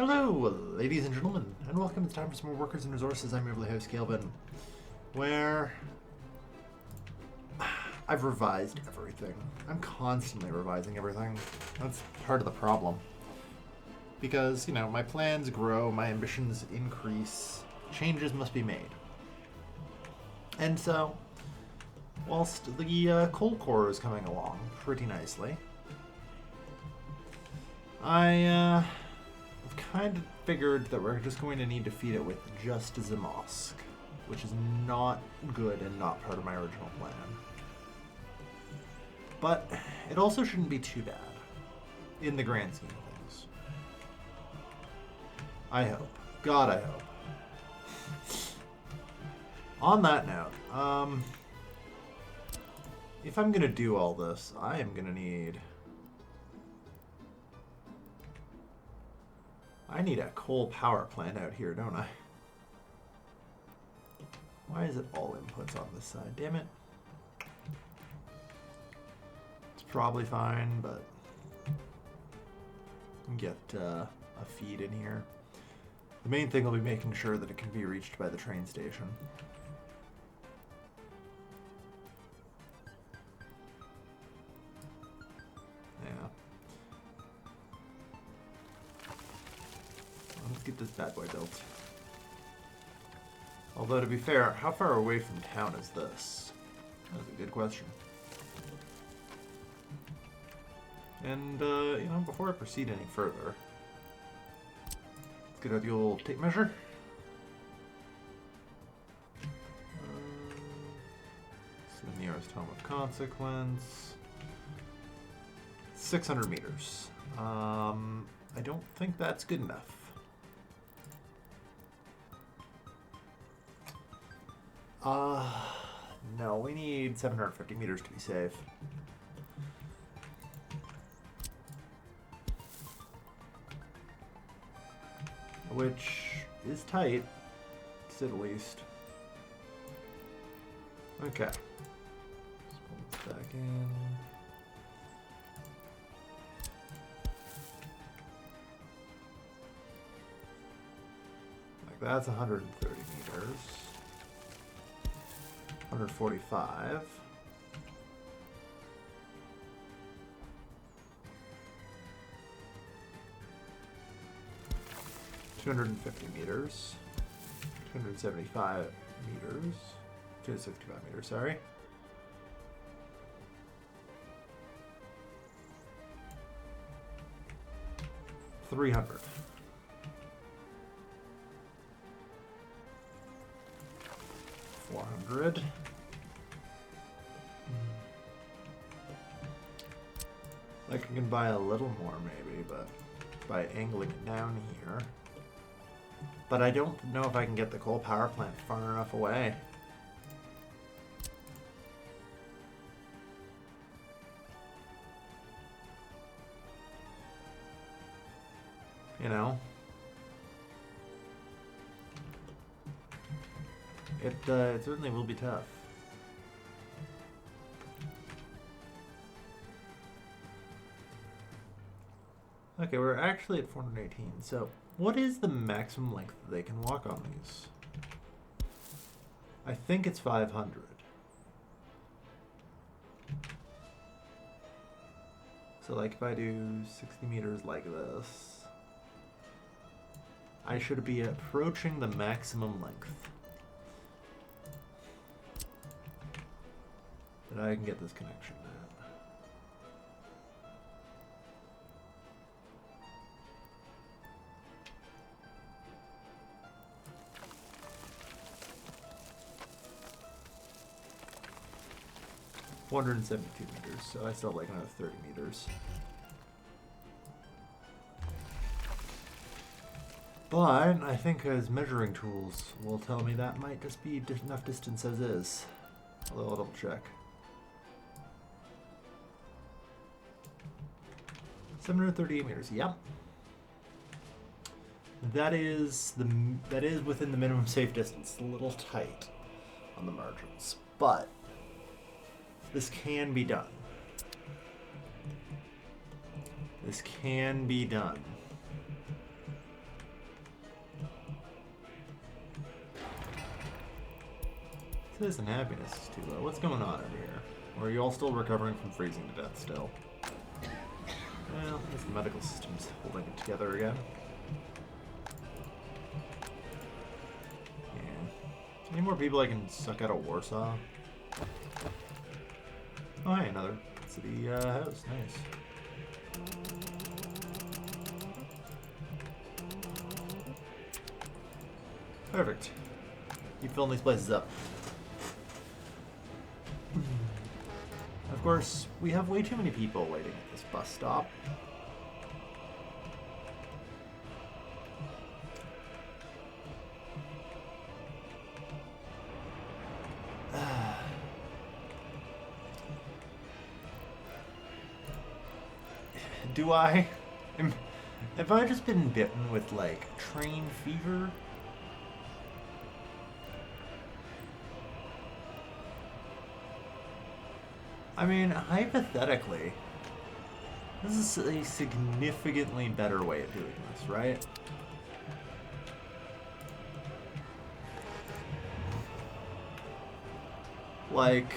Hello, ladies and gentlemen, and welcome. It's time for some more Workers and Resources. I'm your lovely host, Calvin, where I've revised everything. I'm constantly revising everything. That's part of the problem. Because, you know, my plans grow, my ambitions increase, changes must be made. And so, whilst the coal core is coming along pretty nicely, I've kind of figured that we're just going to need to feed it with just Zamosk, which is not good and not part of my original plan. But it also shouldn't be too bad, in the grand scheme of things. I hope. God, I hope. On that note, if I'm going to do all this, I am going to need... I need a coal power plant out here, don't I? Why is it all inputs on this side? Damn it. It's probably fine, but get a feed in here. The main thing will be making sure that it can be reached by the train station. Yeah. Let's get this bad boy built. Although, to be fair, how far away from town is this? That's a good question. And, you know, before I proceed any further, let's get out the old tape measure. It's the nearest home of consequence. 600 meters. I don't think that's good enough. No, we need 750 meters to be safe. Which is tight, to say the least. Okay. Let's pull this back in. Like that's 130 meters. 145. $250 meters. 275 meters. 265 meters, sorry. $300. $400. Like I can buy a little more maybe, but by angling it down here. But I don't know if I can get the coal power plant far enough away. You know? It certainly will be tough. Okay, we're actually at 418, so what is the maximum length that they can walk on these? I think it's 500. So like if I do 60 meters like this, I should be approaching the maximum length that I can get this connection at. $472 meters, so I still have like another 30 meters. But I think his measuring tools will tell me that might just be enough distance as is. Although I'll double check. 738 meters, yep. That is within the minimum safe distance. A little tight on the margins, but this can be done. This can be done. Justice and happiness is too low. What's going on over here? Or are you all still recovering from freezing to death still? Well, I guess the medical system's holding it together again. Yeah. Any more people I can suck out of Warsaw? Oh, hey, another city house. Nice. Perfect. Keep filling these places up. Of course, we have way too many people waiting at this bus stop. Do I? Have I just been bitten with, like, train fever? I mean, hypothetically, this is a significantly better way of doing this, right? Like,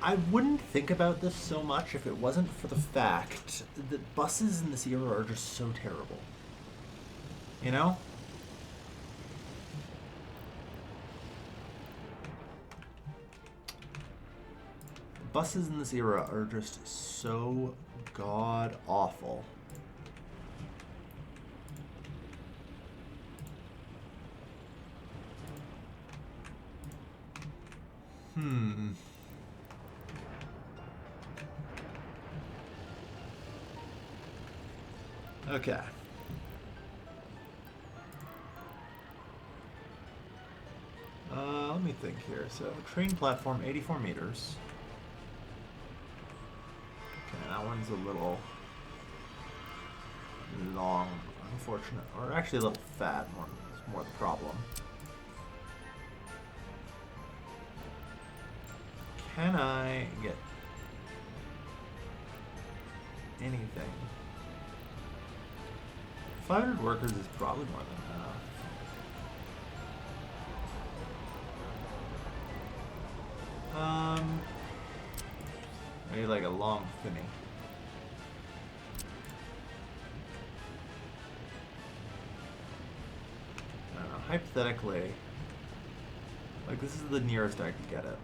I wouldn't think about this so much if it wasn't for the fact that buses in this era are just so terrible. You know? Buses in this era are just so god awful. Okay. Let me think here. So, train platform, 84 meters. Okay, that one's a little long, unfortunate, or actually a little fat. More the problem. Can I get anything? 500 workers is probably more than enough. Maybe like a long thinning. I don't know, hypothetically, like this is the nearest I could get it.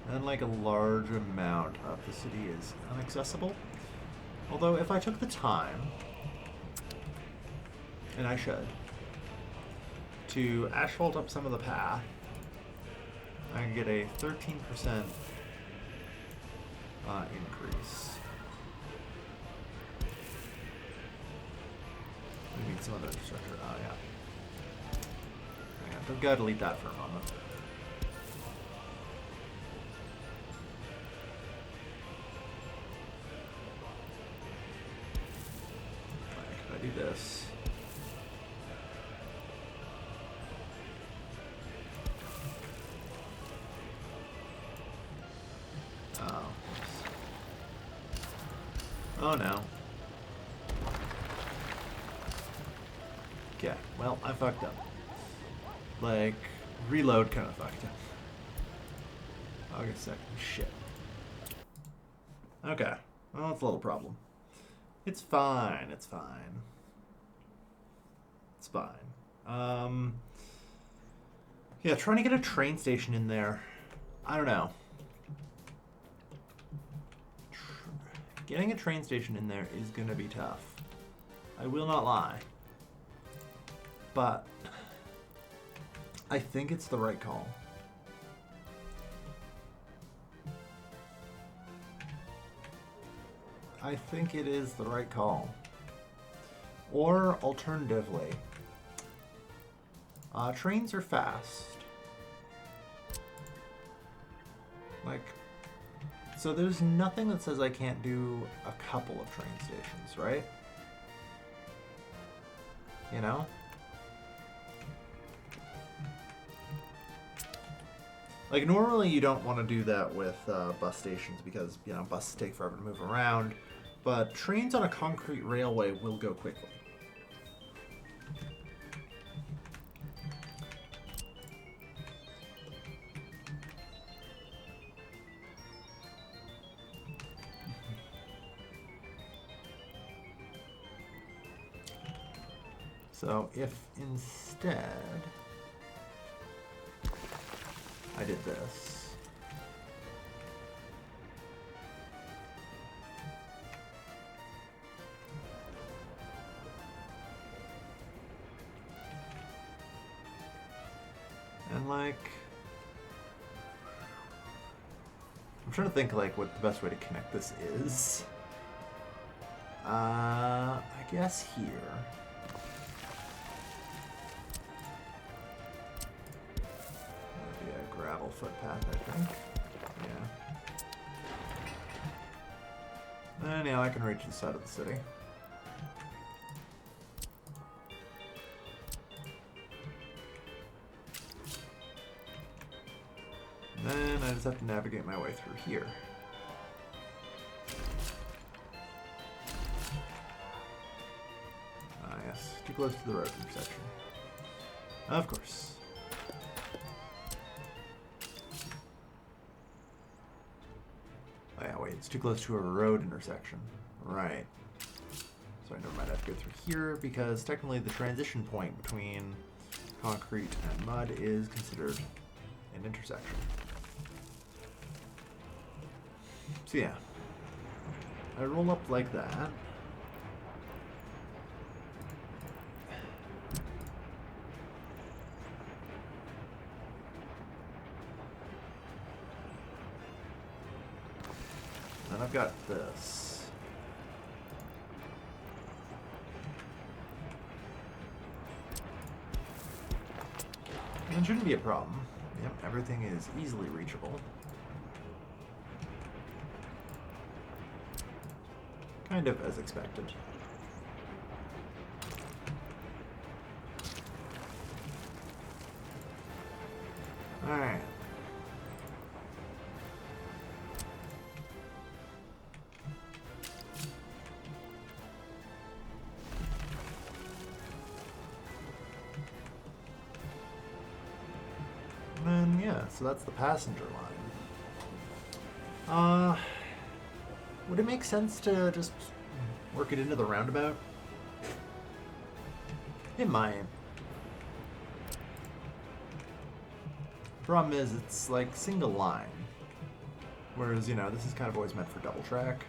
And like a large amount of the city is inaccessible. Although if I took the time, and I should, to asphalt up some of the path, I can get a 13% increase. We need some other infrastructure. Oh, yeah. Hang on, I've got to delete that for a moment. Right, could I do this? Oh no. Okay, well, I fucked up. Like, reload kind of fucked up. August 2nd. Shit. Okay. Well, that's a little problem. It's fine. It's fine. It's fine. Yeah, trying to get a train station in there. I don't know. Getting a train station in there is going to be tough. I will not lie. But I think it's the right call. I think it is the right call. Or alternatively, trains are fast. Like, so there's nothing that says I can't do a couple of train stations, right? You know? Like, normally you don't want to do that with bus stations because, you know, buses take forever to move around. But trains on a concrete railway will go quickly. So if instead I did this, and like, I'm trying to think like what the best way to connect this is. I guess here. Maybe a gravel footpath, I think. Yeah. And yeah, I can reach the side of the city. Then I just have to navigate my way through here. Ah, yes. Too close to the road intersection. Of course. Oh yeah, wait. It's too close to a road intersection. Right. So I never mind. I have to go through here because technically the transition point between concrete and mud is considered an intersection. So yeah, I roll up like that. Then I've got this. And it shouldn't be a problem. Yep, everything is easily reachable. Kind of as expected. Alright. And then, yeah, so that's the passenger line. Would it make sense to just work it into the roundabout? It might. Problem is, it's like single line. Whereas, you know, this is kind of always meant for double track.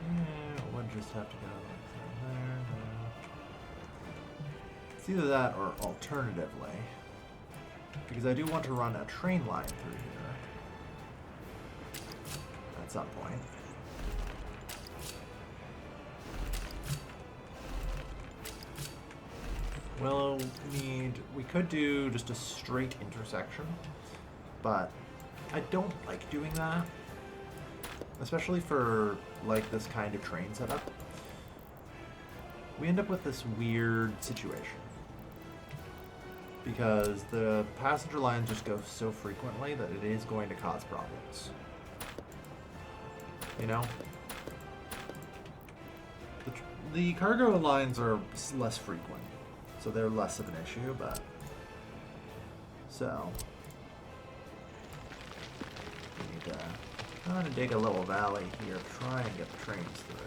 Yeah, we'll just have to go like there. It's either that or alternatively, because I do want to run a train line through here at some point. Well, we could do just a straight intersection, but I don't like doing that, especially for like this kind of train setup. We end up with this weird situation because the passenger lines just go so frequently that it is going to cause problems. You know? The cargo lines are less frequent, so they're less of an issue, but... So... we need to kind of dig a little valley here, try and get the trains through.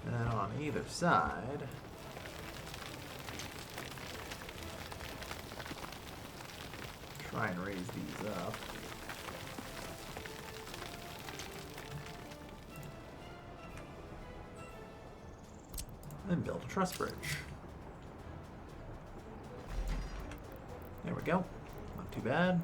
And then on either side... try and raise these up. Then build a truss bridge. There we go. Not too bad.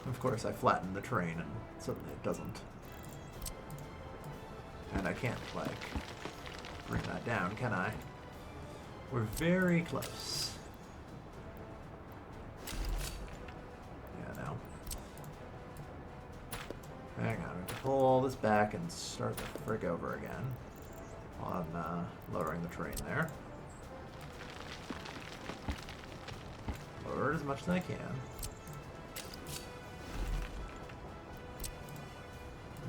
Of course, I flatten the train and suddenly it doesn't. And I can't, like, bring that down, can I? We're very close. Yeah, no. Hang on, we have to pull all this back and start the frick over again on lowering the train there. Lower it as much as I can.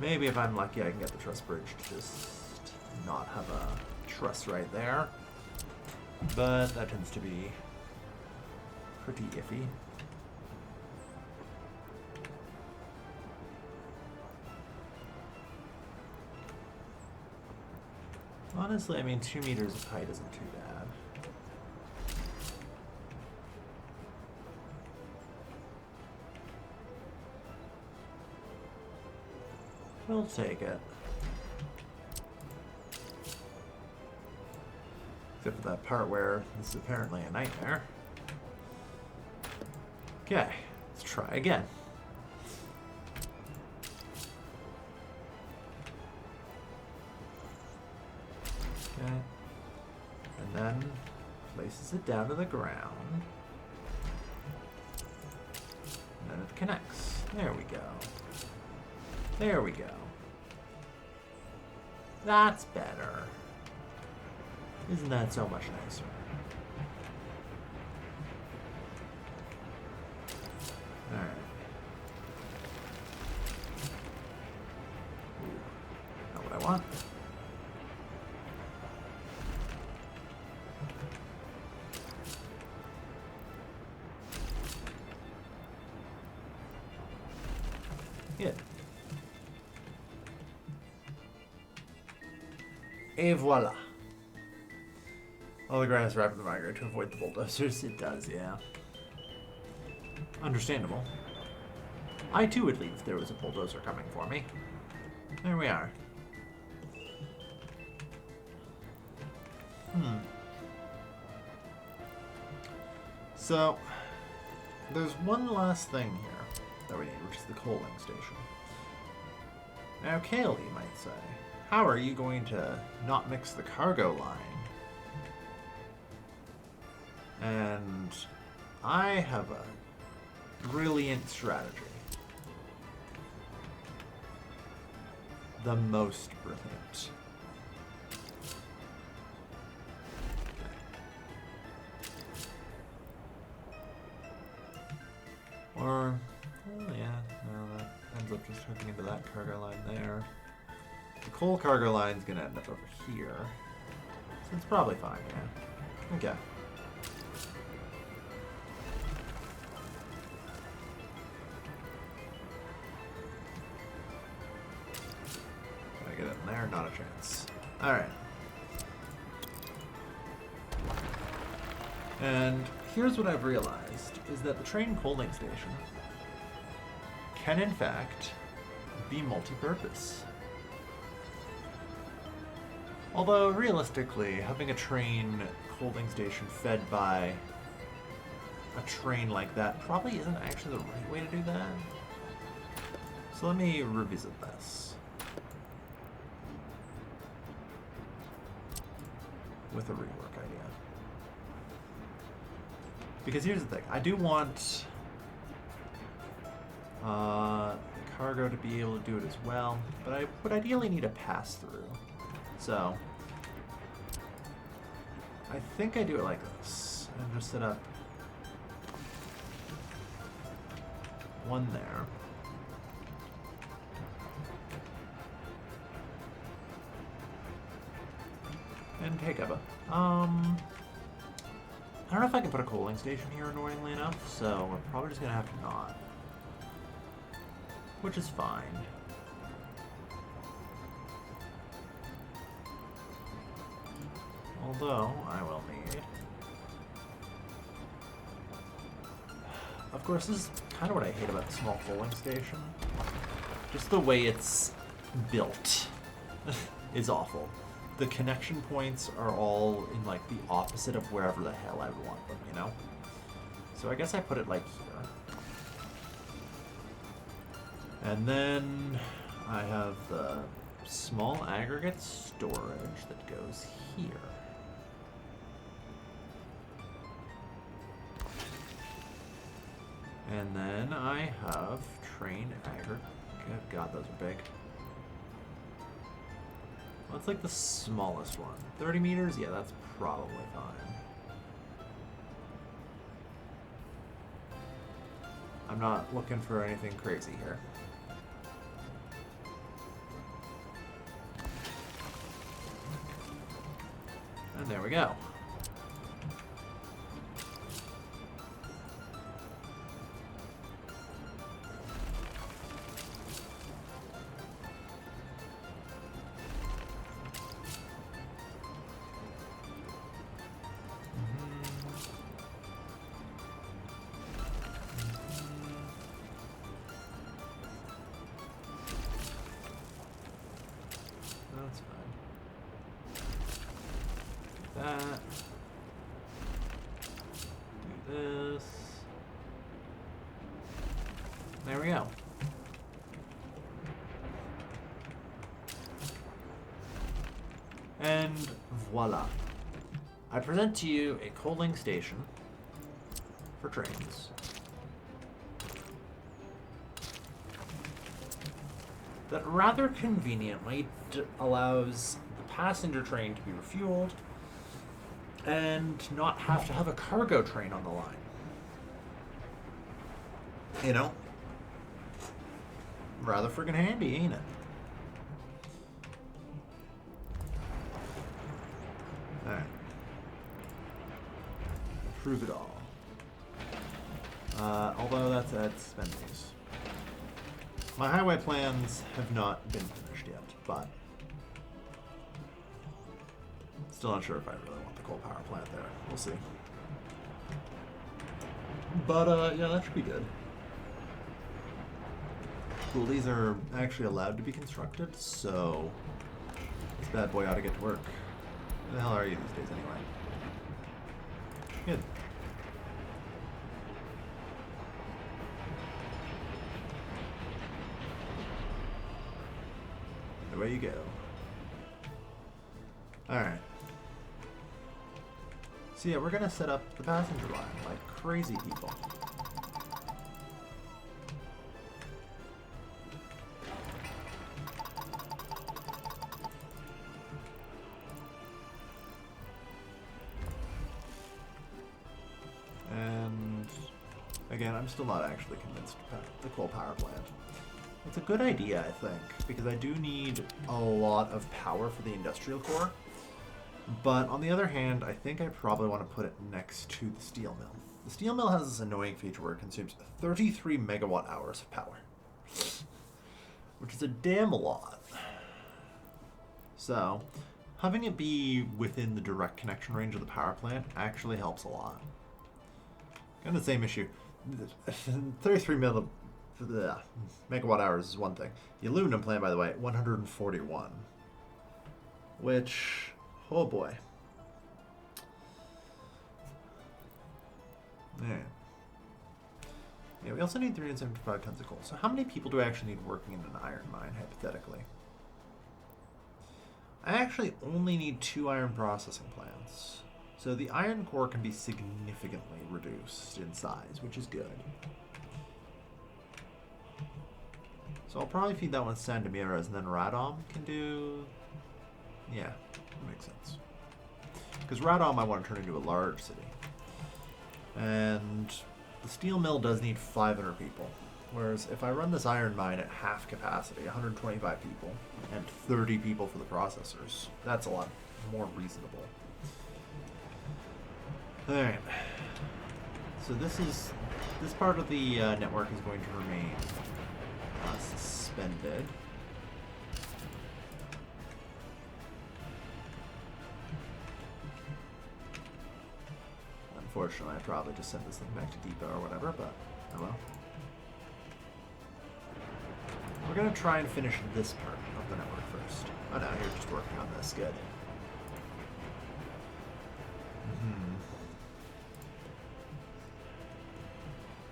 Maybe if I'm lucky, I can get the truss bridge to just not have a truss right there. But that tends to be pretty iffy. Honestly, I mean, 2 meters of height isn't too bad. We'll take it. Except for that part where this is apparently a nightmare. Okay, let's try again. Okay. And then places it down to the ground. And then it connects. There we go. There we go. That's better. Isn't that so much nicer? Alright. Not what I want. Good. Et voila. All the grass rapidly migrate to avoid the bulldozers. It does, yeah. Understandable. I too would leave if there was a bulldozer coming for me. There we are. So, there's one last thing here that we need, which is the coaling station. Now, Kale, you might say, how are you going to not mix the cargo line? And I have a brilliant strategy. The most brilliant. Or, oh yeah, no, that ends up just hooking into that cargo line there. The coal cargo line's gonna end up over here. So it's probably fine, yeah. Okay. Can I get it in there? Not a chance. Alright. And here's what I've realized, is that the train coaling station can in fact be multi-purpose. Although, realistically, having a train coaling station fed by a train like that probably isn't actually the right way to do that. So let me revisit this with a rework idea. Because here's the thing, I do want cargo to be able to do it as well, but I would ideally need a pass-through. So, I think I do it like this, and just set up one there. And take up a, I don't know if I can put a coaling station here, annoyingly enough, so we're probably just gonna have to not. Which is fine. Although, I will need... Of course, this is kind of what I hate about the small coaling station. Just the way it's built is awful. The connection points are all in, like, the opposite of wherever the hell I would want them, you know? So I guess I put it, like, here. And then I have the small aggregate storage that goes here. And then I have train aggregate. God, those are big. Well, that's like the smallest one. 30 meters? Yeah, that's probably fine. I'm not looking for anything crazy here. There we go. That's fine. That. Do this. There we go. And voila. I present to you a coaling station for trains. That rather conveniently allows the passenger train to be refueled and not have to have a cargo train on the line. You know? Rather friggin' handy, ain't it? Alright. Prove it all. Although that's spending these. My highway plans have not been finished yet, but still not sure if I really want the coal power plant there. We'll see. But yeah, that should be good. Cool, these are actually allowed to be constructed, so this bad boy ought to get to work. Where the hell are you these days anyway? Good. Away you go. Alright. So yeah, we're gonna set up the passenger line like crazy people. And again, I'm still not actually convinced about the coal power plant. It's a good idea, I think, because I do need a lot of power for the industrial core. But on the other hand, I think I probably want to put it next to the steel mill. The steel mill has this annoying feature where it consumes 33 megawatt hours of power, which is a damn lot. So, having it be within the direct connection range of the power plant actually helps a lot. Kind of the same issue. 33 megawatt hours is one thing. The aluminum plant, by the way, 141. Which, oh boy. Yeah, we also need 375 tons of coal. So how many people do I actually need working in an iron mine, hypothetically? I actually only need 2 iron processing plants. So the iron core can be significantly reduced in size, which is good. So I'll probably feed that one Sandomierz, and then Radom can do... Yeah, that makes sense. Because Radom I want to turn into a large city. And the steel mill does need 500 people. Whereas if I run this iron mine at half capacity, 125 people, and 30 people for the processors, that's a lot more reasonable. Alright. So this part of the network is going to remain suspended. Unfortunately, I probably just sent this thing back to depot or whatever, but oh well. We're going to try and finish this part of the network first. Oh no, you're just working on this. Good.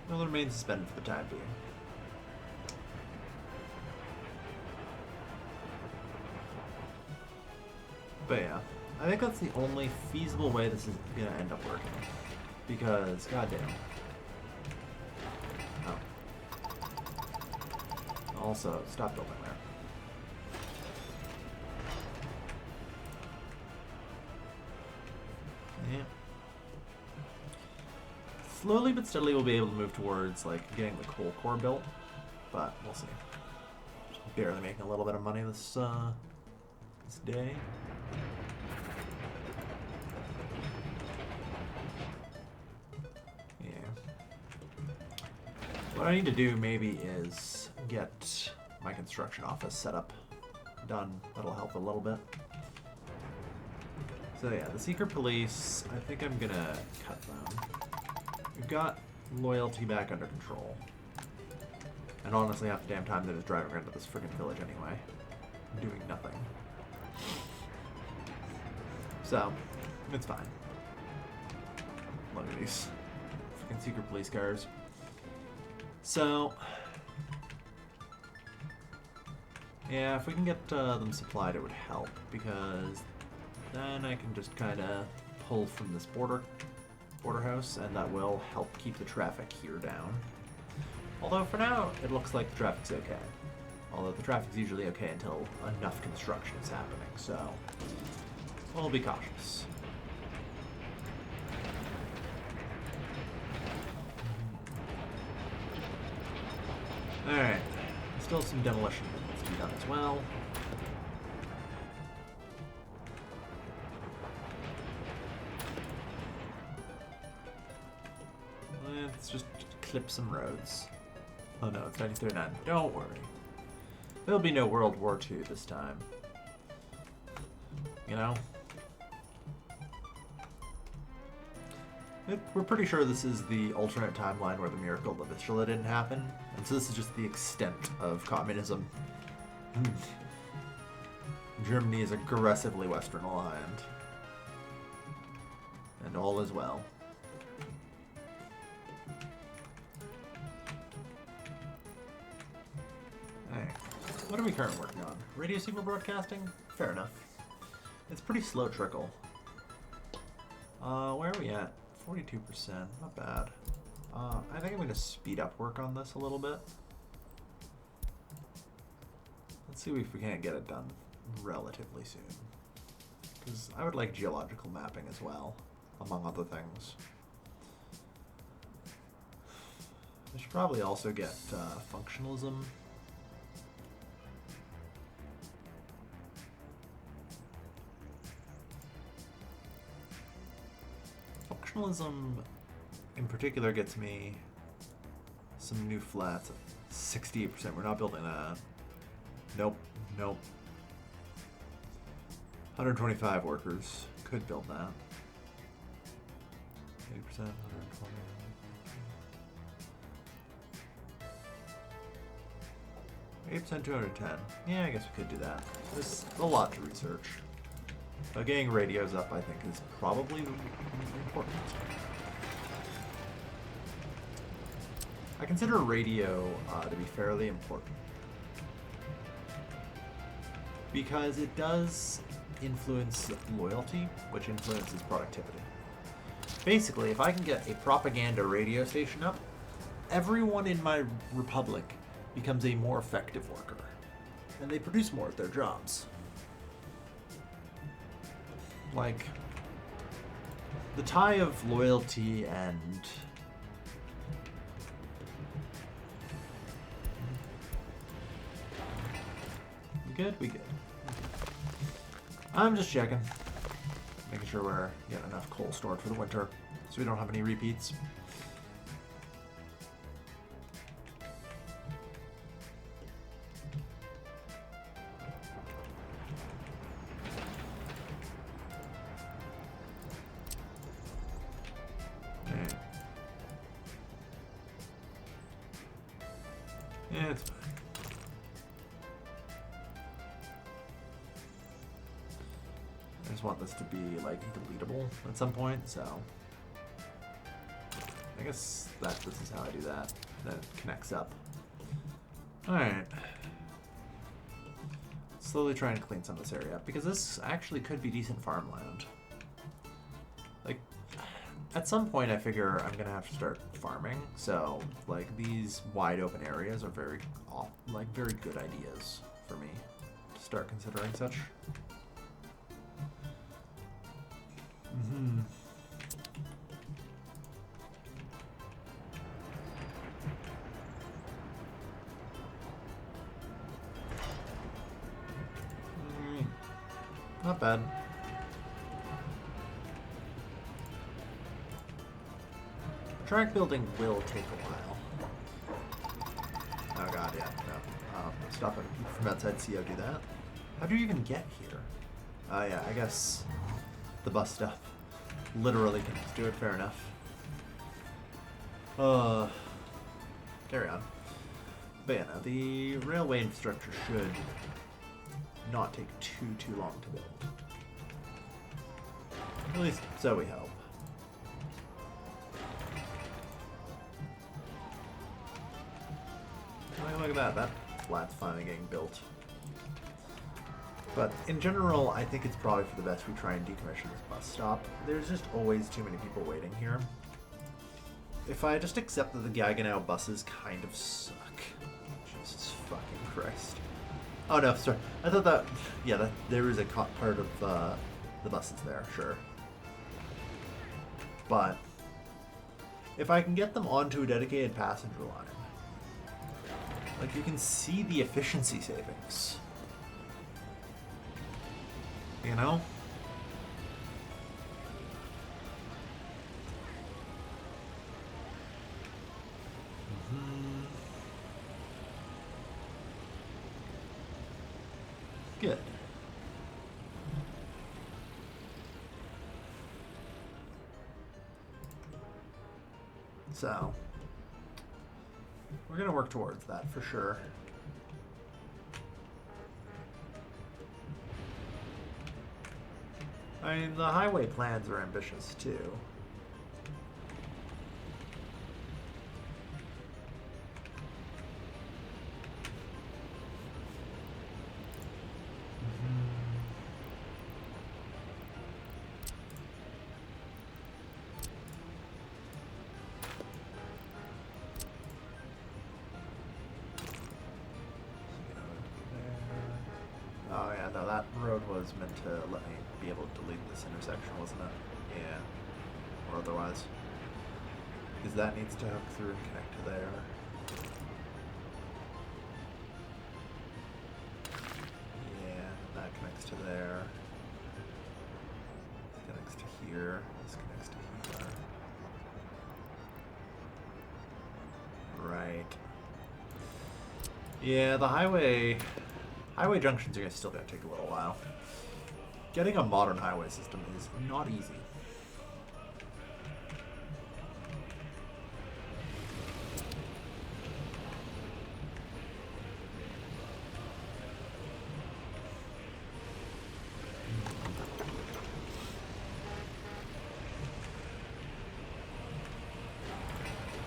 Will remain suspended for the time being. But yeah, I think that's the only feasible way this is gonna end up working. Because, goddamn. Oh. Also, stop building there. Yeah. Slowly but steadily we'll be able to move towards, like, getting the coal core built. But, we'll see. Just barely making a little bit of money this day. What I need to do maybe is get my construction office set up, done. That'll help a little bit. So yeah, the secret police, I think I'm gonna cut them. We've got loyalty back under control. And honestly, half the damn time they're just driving around to this freaking village anyway. Doing nothing. So, it's fine. Look at these freaking secret police cars. So, yeah, if we can get them supplied, it would help, because then I can just kind of pull from this border house, and that will help keep the traffic here down. Although for now, it looks like the traffic's okay. Although the traffic's usually okay until enough construction is happening, so we'll be cautious. Alright, still some demolition that needs to be done as well. Let's just clip some roads. Oh no, it's 1939. Don't worry. There'll be no World War II this time. You know? We're pretty sure this is the alternate timeline where the miracle of Vistula didn't happen, and so this is just the extent of communism. Germany is aggressively Western aligned. And all is well. Alright. What are we currently working on? Radio signal broadcasting? Fair enough. It's pretty slow trickle. Where are we at? 42%. Not bad. I think I'm going to speed up work on this a little bit. Let's see if we can't get it done relatively soon. Because I would like geological mapping as well, among other things. I should probably also get functionalism. Functionalism in particular gets me some new flats at 68%. We're not building that. Nope. Nope. 125 workers could build that. 80%, 120. 8%, 210. Yeah, I guess we could do that. There's a lot to research. But getting radios up, I think, is probably important. I consider radio to be fairly important. Because it does influence loyalty, which influences productivity. Basically, if I can get a propaganda radio station up, everyone in my republic becomes a more effective worker. And they produce more at their jobs. Like, the tie of loyalty and we good? We good. I'm just checking. Making sure we're getting enough coal stored for the winter so we don't have any repeats. Yeah, it's fine. I just want this to be, like, deletable at some point, so I guess this is how I do that. Then it connects up. Alright. Slowly try and clean some of this area up, because this actually could be decent farmland. Like, at some point I figure I'm gonna have to start farming, so like these wide open areas are very good ideas for me to start considering such. Not bad. Track building will take a while. yeah, no. Stopping people from outside CO do that. How do you even get here? Oh yeah, I guess the bus stop literally can just do it. Fair enough. Carry on. But yeah, no, the railway infrastructure should not take too long to build. At least so we hope. Look at that. That flat's finally getting built. But in general, I think it's probably for the best we try and decommission this bus stop. There's just always too many people waiting here. If I just accept that the Gaggenau buses kind of suck. Jesus fucking Christ. Oh no, sorry. I thought that... Yeah, that there is a part of the buses there, sure. But if I can get them onto a dedicated passenger line, like, you can see the efficiency savings. You know? Good. So, we're going to work towards that for sure. I mean, the highway plans are ambitious too. Oh yeah, no, that road was meant to let me be able to delete this intersection, wasn't it? Yeah. Or otherwise. Because that needs to hook through and connect to there. Yeah, that connects to there. This connects to here. This connects to here. Right. Yeah, the highway junctions are still going to take a little while. Getting a modern highway system is not easy.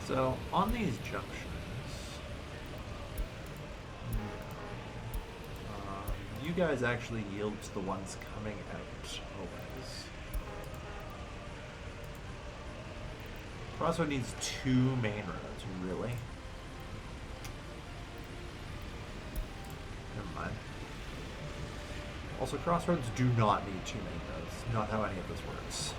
So, on these junctions, you guys actually yield to the ones coming out always. Crossroad needs 2 main roads, really? Never mind. Also, Crossroads do not need 2 main roads. Not how any of this works.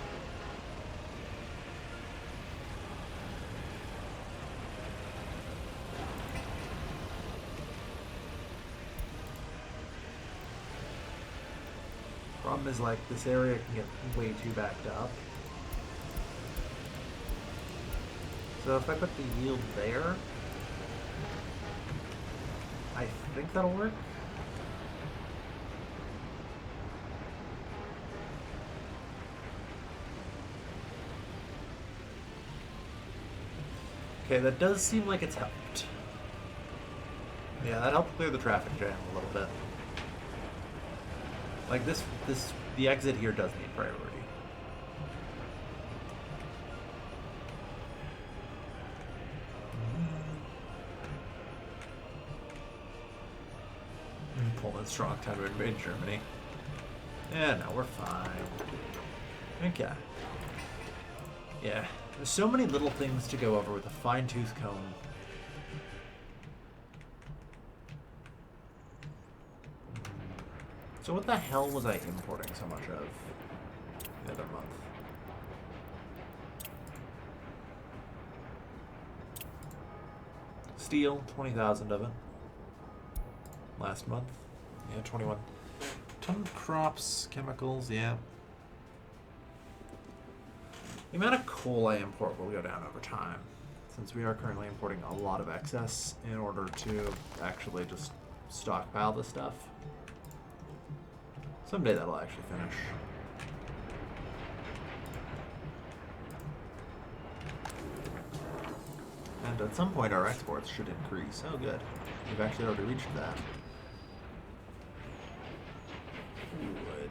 Problem is, like, this area can get way too backed up. So if I put the yield there, I think that'll work. Okay, that does seem like it's helped. Yeah, that helped clear the traffic jam a little bit. Like the exit here does need priority. Poland's strong time to invade Germany. Yeah, no, we're fine. Okay. Yeah, there's so many little things to go over with a fine-tooth comb. So what the hell was I importing so much of the other month? Steel, 20,000 of it. Last month. Yeah, 21. Ton of crops, chemicals, yeah. The amount of coal I import will go down over time. since we are currently importing a lot of excess in order to actually just stockpile this stuff. Someday that'll actually finish. And at some point our exports should increase. Oh good. We've actually already reached that. Wood.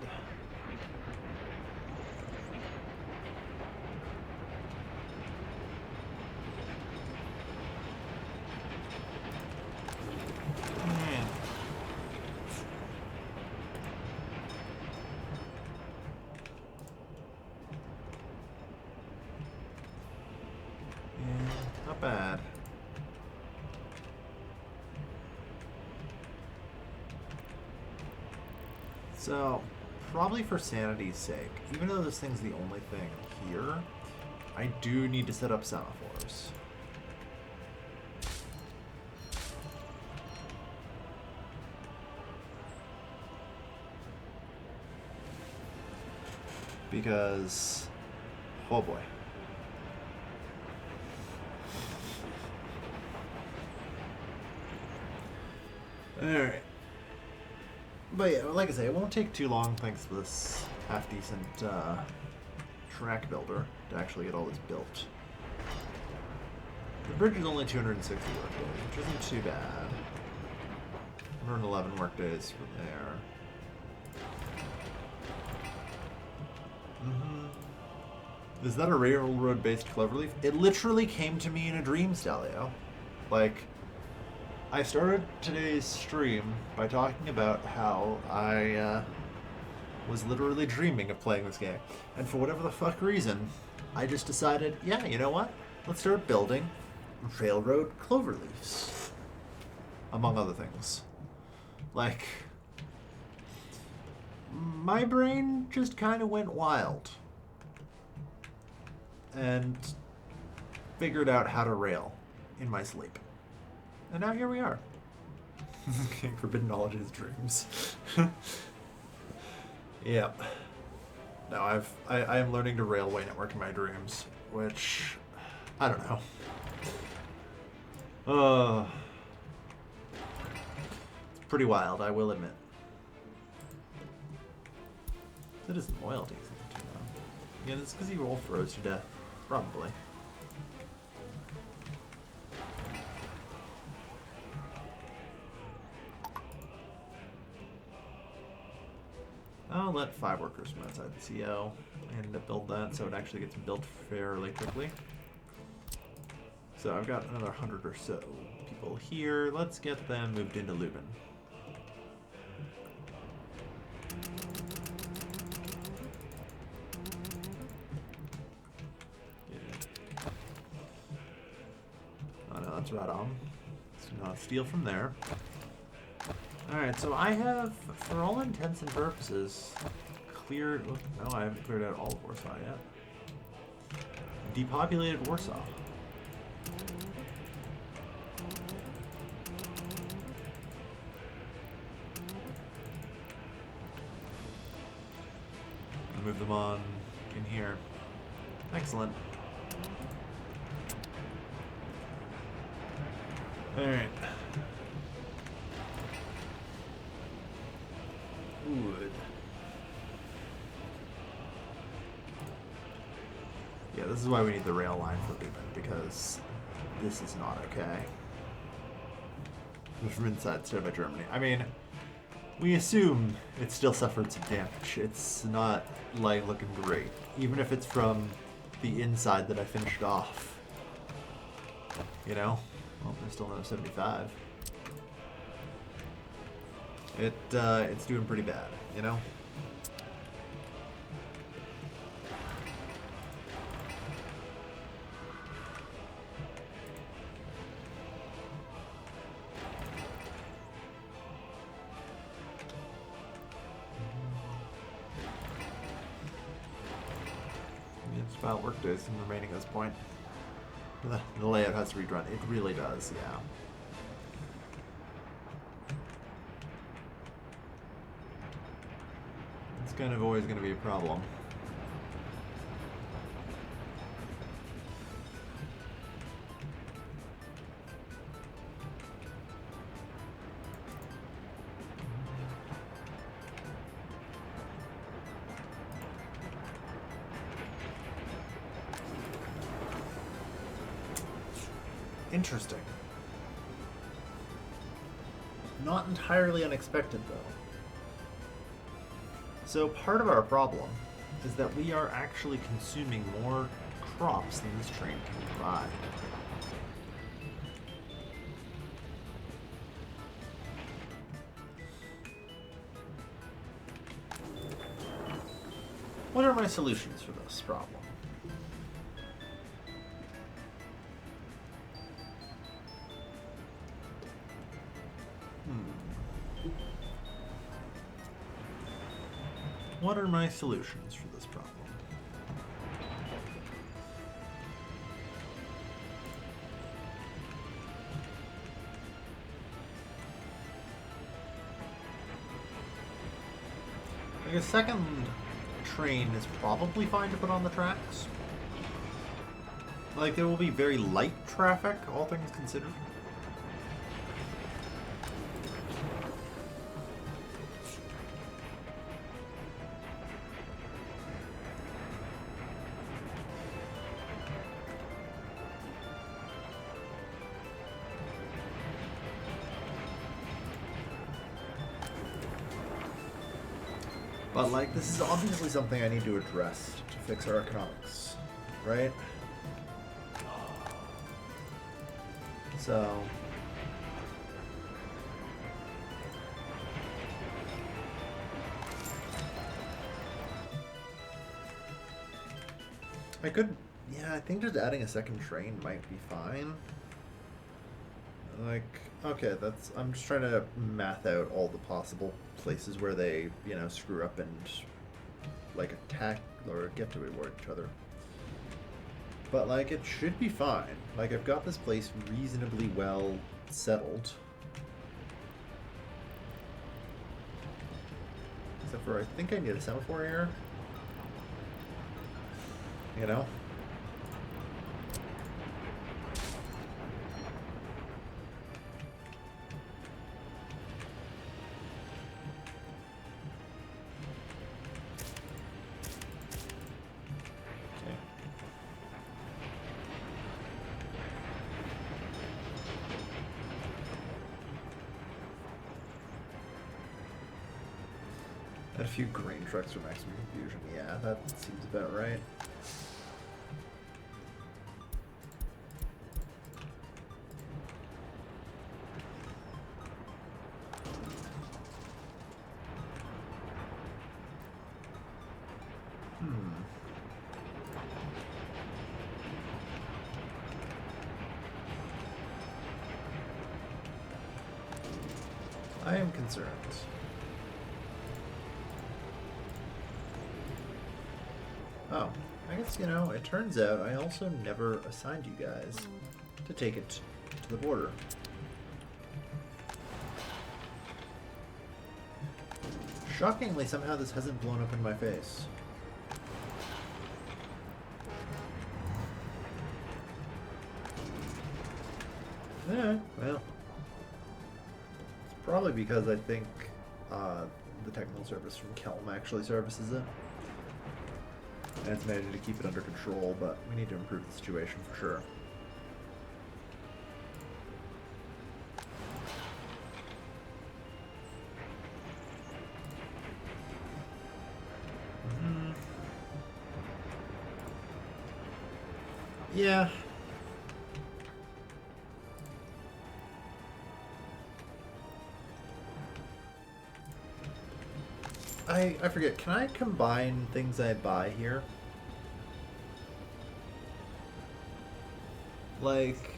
Not bad. So, probably for sanity's sake, even though this thing's the only thing here, I do need to set up semaphores. Because, oh boy. Alright. But yeah, like I say, it won't take too long thanks to this half-decent track builder to actually get all this built. The bridge is only 260 workdays, which isn't too bad. 111 workdays from there. Is that a railroad-based cloverleaf? It literally came to me in a dream, Stelio. Like, I started today's stream by talking about how I was literally dreaming of playing this game. And for whatever the fuck reason, I just decided, yeah, you know what? Let's start building railroad cloverleafs. Among other things. Like, my brain just kind of went wild. And figured out how to rail in my sleep. And now here we are. Forbidden knowledge is dreams. Yep. No, I am learning to railway network in my dreams, which I don't know. It's pretty wild, I will admit. Citizen loyalty isn't too long. Yeah, it's because you all froze to death. Probably. I'll let 5 workers from outside the CO and build that so it actually gets built fairly quickly. So I've got another 100 or so people here. Let's get them moved into Lubin. Oh no, that's right on. So not steal from there. Alright, so I have, for all intents and purposes, cleared... Oh, no, I haven't cleared out all of Warsaw yet. Depopulated Warsaw. Move them on in here. Excellent. Alright. Wood. Yeah, this is why we need the rail line for Lubin, because this is not okay. From inside Soviet Germany. I mean, we assume it still suffered some damage. It's not, like, looking great. Even if it's from the inside that I finished off. You know? Well, there's still another 75. It's doing pretty bad, you know? It's about workdays remaining at this point. The layout has to be rerun. It really does, yeah. It's kind of always going to be a problem. Interesting. Not entirely unexpected, though. So part of our problem is that we are actually consuming more crops than this train can provide. What are my solutions for this problem? What are my solutions for this problem? Like a second train is probably fine to put on the tracks. Like there will be very light traffic, all things considered. But, like, this is obviously something I need to address to fix our economics, right? So... I could... Yeah, I think just adding a second train might be fine. Like, okay, that's... I'm just trying to math out all the possible places where they, you know, screw up and, like, attack or get toward each other. But, like, it should be fine. Like, I've got this place reasonably well settled. Except for, I think I need a semaphore here. You know? A few grain trucks for maximum confusion. Yeah, that seems about right. I am concerned. Oh, I guess, you know, it turns out I also never assigned you guys to take it to the border. Shockingly, somehow this hasn't blown up in my face. Yeah, well. It's probably because I think the technical service from Kelm actually services it. And it's managed to keep it under control, but we need to improve the situation for sure. Yeah. I forget, can I combine things I buy here? Like,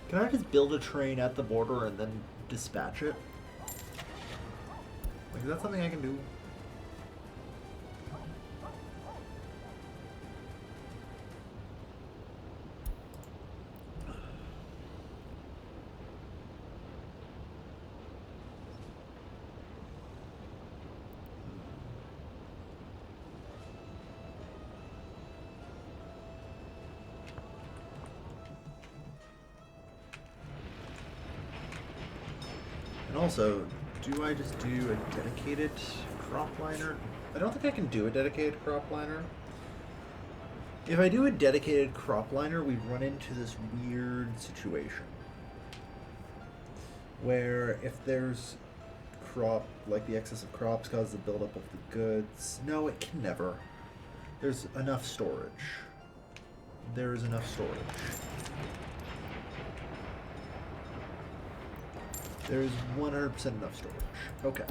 can I just build a train at the border and then dispatch it? Like, is that something I can do? Also, do I just do a dedicated crop liner? I don't think I can do a dedicated crop liner. If I do a dedicated crop liner, we run into this weird situation where if there's crop, like the excess of crops causes the buildup of the goods. No, it can never. There's enough storage. There is enough storage. There is 100% enough storage. Okay.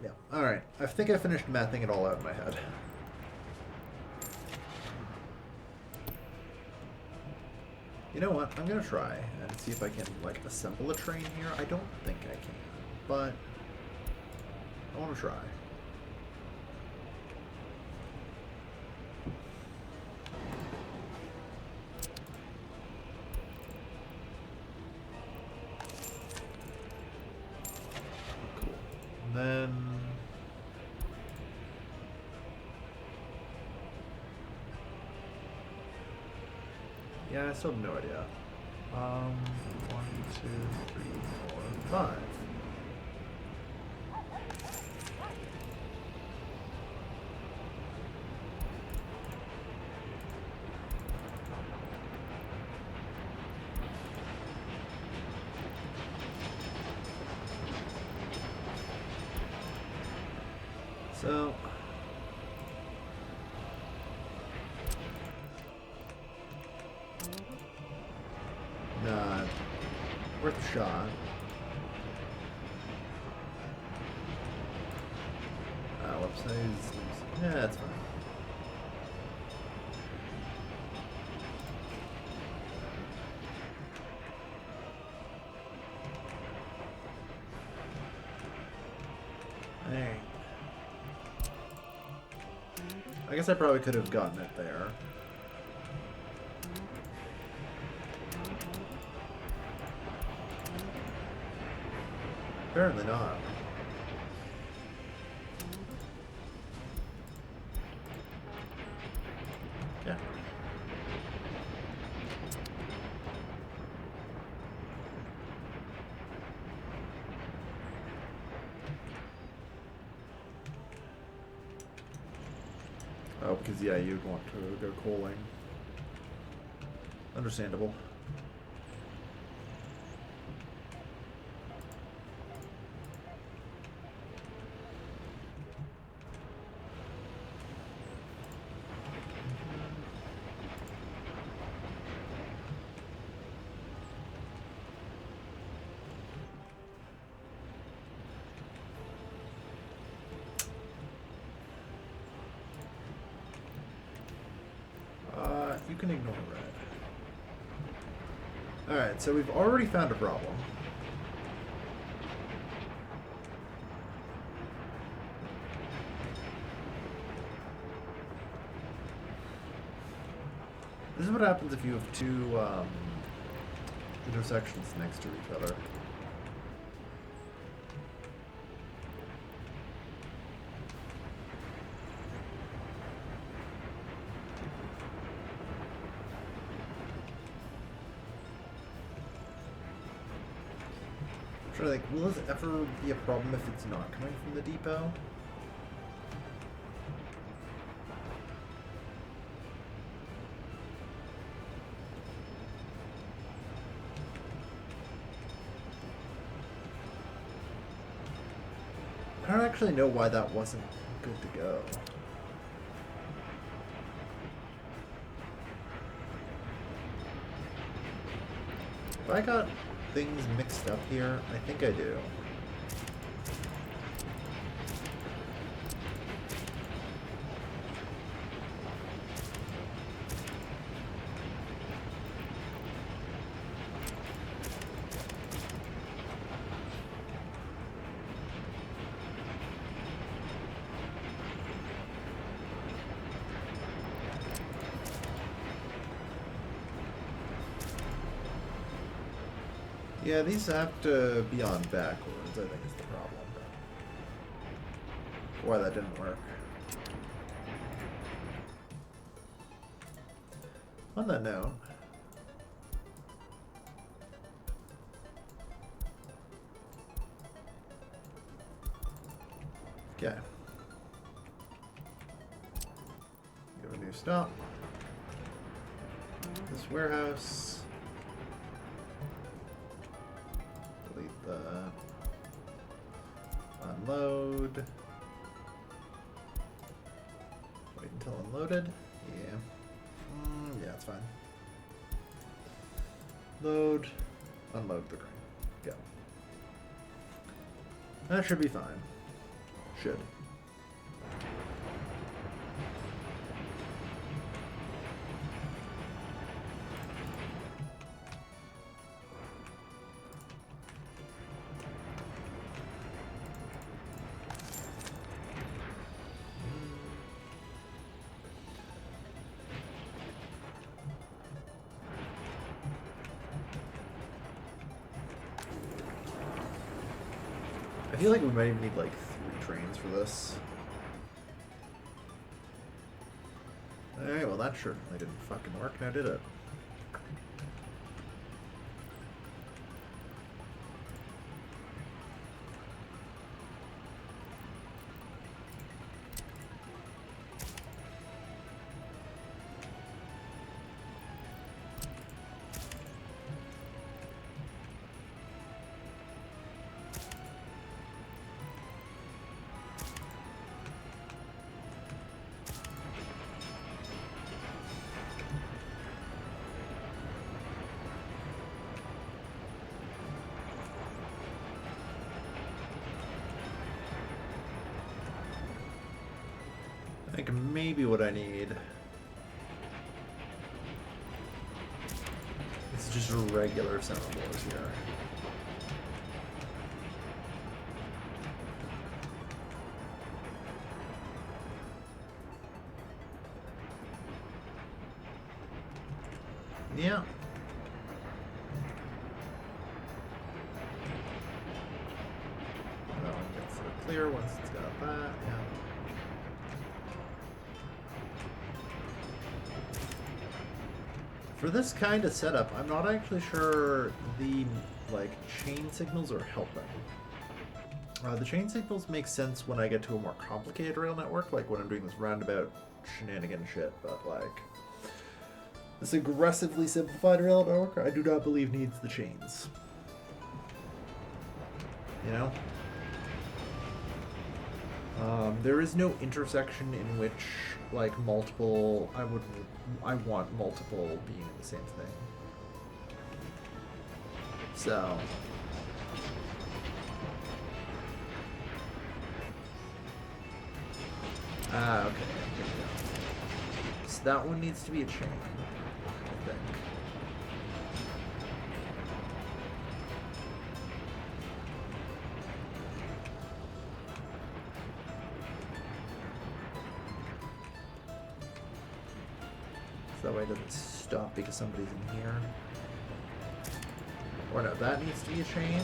Yeah. Alright. I think I finished mapping it all out in my head. You know what? I'm gonna try and see if I can, like, assemble a train here. I don't think I can, but I want to try. Cool. And then... yeah, I still have no idea. 1, 2, 3, 4, 5. So... not worth a shot. Websites. Yeah, that's fine. Hey. I guess I probably could have gotten it there. Apparently not. Yeah. Oh, because yeah, you'd want to go coaling. Understandable. You can ignore red. Alright, so we've already found a problem. This is what happens if you have two intersections next to each other. Like, will this ever be a problem if it's not coming from the depot? I don't actually know why that wasn't good to go. If I got things mixed up here? I think I do. Yeah, these have to be on backwards, I think is the problem. Why that didn't work. On that note, Okay. We have a new stop. This warehouse. Delete the unload. Wait until unloaded. Yeah. Yeah, it's fine. Load. Unload the grain. Go. That should be fine. Should. I feel like we might even need like 3 trains for this. Alright, well that certainly didn't fucking work, now did it? I think maybe what I need is just a regular semaphores here. Yeah. That one gets it clear once it's got that, yeah. For this kind of setup, I'm not actually sure the like chain signals are helping. The chain signals make sense when I get to a more complicated rail network, like when I'm doing this roundabout shenanigan shit, but like this aggressively simplified rail network, I do not believe needs the chains. You know? There is no intersection in which like multiple, I want multiple being in the same thing. So okay. Here we go. So that one needs to be a chain, I think. So that way it doesn't stop because somebody's in here. Or no, that needs to be a chain.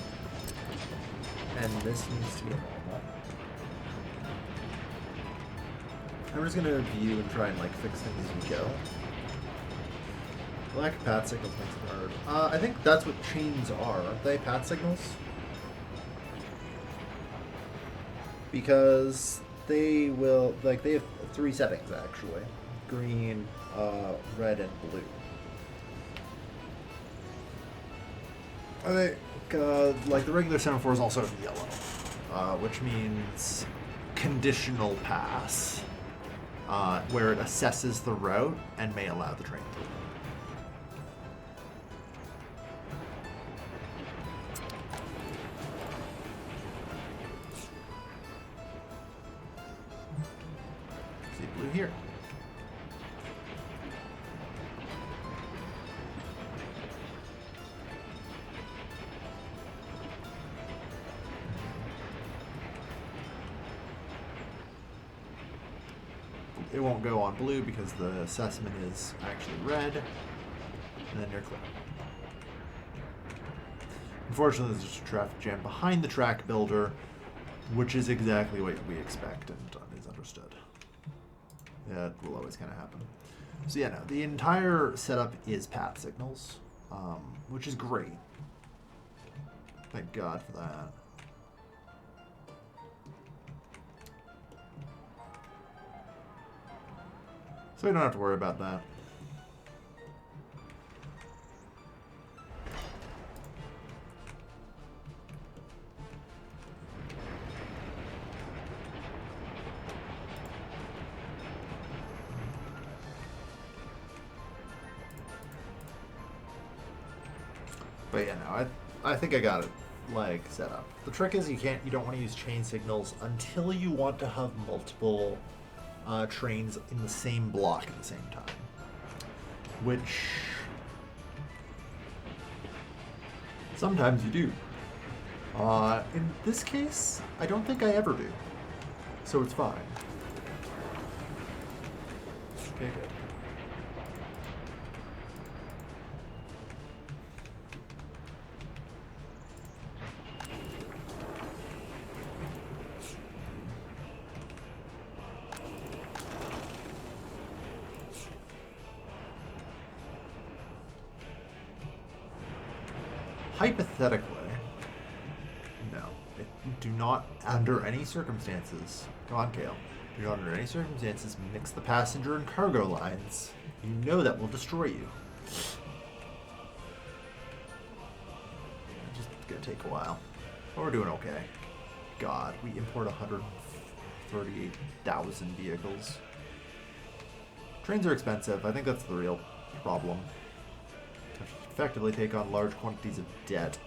And this needs to be a normal. I'm just gonna review and try and like fix things as we go. Lack of path signals makes it hard. I think that's what chains are, aren't they? Path signals? Because they will, like, they have 3 settings actually. Green, red, and blue. I think, like, the regular semaphores also have yellow, which means conditional pass, where it assesses the route and may allow the train through. See blue here. It won't go on blue because the assessment is actually red, and then you're clear. Unfortunately, there's just a traffic jam behind the track builder, which is exactly what we expect and is understood. Yeah, it will always kind of happen. So yeah, no, the entire setup is path signals, which is great. Thank God for that. So we don't have to worry about that. But yeah, no, I think I got it like set up. The trick is you don't want to use chain signals until you want to have multiple trains in the same block at the same time, which sometimes you do. In this case, I don't think I ever do, so it's fine. Okay, good. Hypothetically, no. Do not, under any circumstances, come on, Kale. Do not, under any circumstances, mix the passenger and cargo lines. You know that will destroy you. It's just gonna take a while. But we're doing okay. God, we import 138,000 vehicles. Trains are expensive. I think that's the real problem. Effectively take on large quantities of debt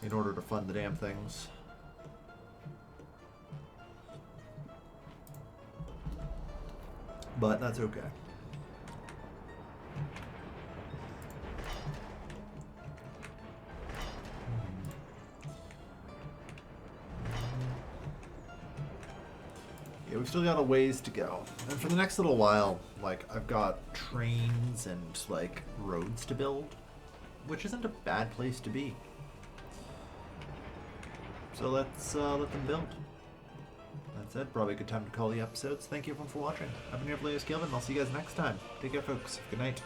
in order to fund the damn things. But that's okay. Yeah, we've still got a ways to go. And for the next little while, like, I've got trains and, like, roads to build, which isn't a bad place to be. So let's let them build. That's it. Probably a good time to call the episodes. Thank you everyone for watching. I've been your Players Gilvin, and I'll see you guys next time. Take care, folks. Good night.